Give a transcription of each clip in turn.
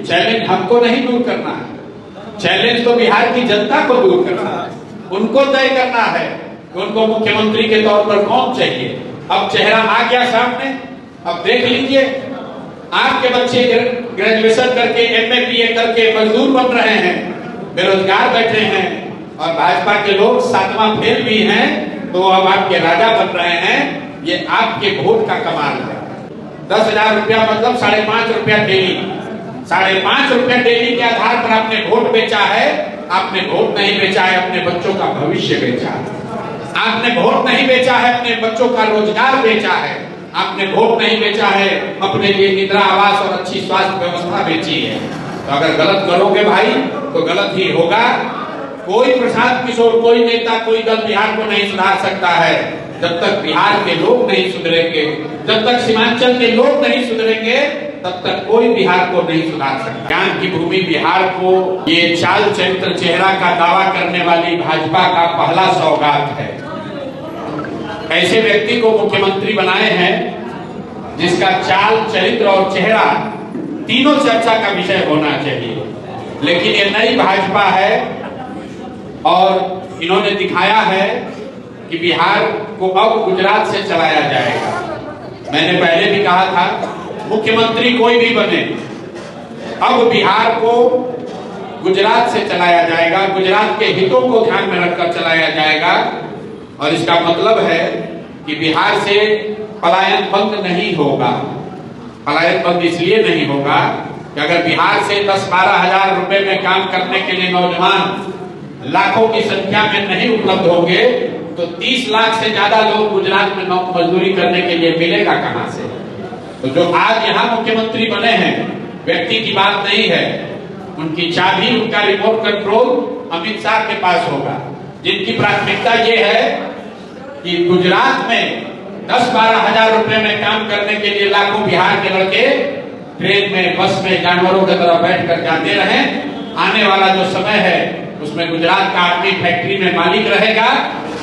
Challenge हमको नहीं दूर करना है, चैलेंज तो बिहार की जनता को दूर करना है। उनको तय करना है कि उनको मुख्यमंत्री के तौर पर कौन चाहिए। अब चेहरा आ गया सामने, अब देख लीजिए, आपके बच्चे ग्रेजुएशन करके एमए बीए करके मजदूर बन रहे हैं, बेरोजगार बैठे हैं, और भाजपा के लोग 7वां फेल भी हैं तो अब आपके राजा बन रहे हैं। ये आपके वोट का कमाल है। 10,000 रुपया मतलब 5.5 रुपया डेली, 5.5 रुपया डेली के आधार पर आपने वोट बेचा है। आपने वोट नहीं बेचा है, अपने बच्चों का भविष्य बेचा है। आपने वोट नहीं बेचा है, अपने बच्चों का रोजगार बेचा है। आपने वोट नहीं बेचा है, अपने लिए इंदिरा आवास और अच्छी स्वास्थ्य व्यवस्था बेची है। तो अगर गलत करोगे भाई तो गलत ही होगा। कोई प्रशांत किशोर, कोई नेता, कोई दल बिहार को नहीं सुधार सकता है जब तक बिहार के लोग नहीं सुधरेंगे, जब तक सीमांचल के लोग नहीं सुधरेंगे, तब तक कोई बिहार को नहीं सुधार सकता। ज्ञान की भूमि बिहार को ये चाल चरित्र चेहरा का दावा करने वाली भाजपा का पहला सौगात है। ऐसे व्यक्ति को मुख्यमंत्री बनाए हैं जिसका चाल चरित्र और चेहरा तीनों चर्चा का विषय होना चाहिए। लेकिन ये नई भाजपा है और इन्होंने दिखाया है कि बिहार को अब गुजरात से चलाया जाएगा। मैंने पहले भी कहा था, मुख्यमंत्री कोई भी बने, अब बिहार को गुजरात से चलाया जाएगा, गुजरात के हितों को ध्यान में रखकर चलाया जाएगा। और इसका मतलब है कि बिहार से पलायन बंद नहीं होगा। पलायन बंद इसलिए नहीं होगा कि अगर बिहार से 10-12 हजार रुपए में काम करने के लिए नौजवान लाखों की संख्या में नहीं उपलब्ध होंगे तो 30 लाख से ज्यादा लोग गुजरात में मजदूरी करने के लिए मिलेगा कहां से। तो जो आज यहाँ मुख्यमंत्री बने हैं, व्यक्ति की बात नहीं है, उनकी चाबी, उनका रिमोट कंट्रोल अमित शाह के पास होगा, जिनकी प्राथमिकता ये है कि गुजरात में 10-12 हजार रुपए में काम करने के लिए लाखों बिहार के लड़के ट्रेन में, बस में जानवरों की तरह बैठकर जाते रहे। आने वाला जो समय है उसमें गुजरात का आदमी फैक्ट्री में मालिक रहेगा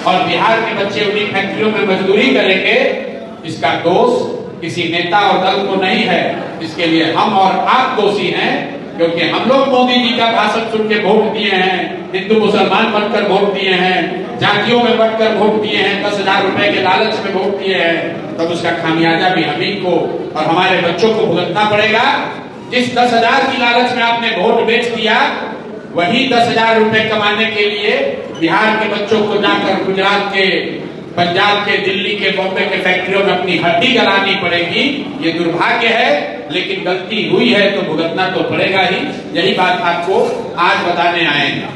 और बिहार के बच्चे उन्हीं फैक्ट्रियों में मजदूरी करेंगे। इसका दोष किसी नेता और दल को नहीं है, इसके लिए हम और आप दोषी हैं, क्योंकि हम लोग मोदी जी का भाषण सुन के वोट दिए हैं, हिंदू मुसलमान बनकर वोट दिए हैं, जातियों में बढ़कर वोट दिए हैं, 10,000 रुपए के लालच में वोट दिए हैं। तब उसका खामियाजा भी हम ही को और हमारे बच्चों को भुगतना पड़ेगा। जिस 10,000 की लालच में आपने वोट बेच दिया, वही 10,000 रुपए कमाने के लिए बिहार के बच्चों को जाकर गुजरात के, पंजाब के, दिल्ली के, बॉम्बे के फैक्ट्रियों में अपनी हड्डी गलानी पड़ेगी। ये दुर्भाग्य है, लेकिन गलती हुई है तो भुगतना तो पड़ेगा ही। यही बात आपको आज बताने आए हैं।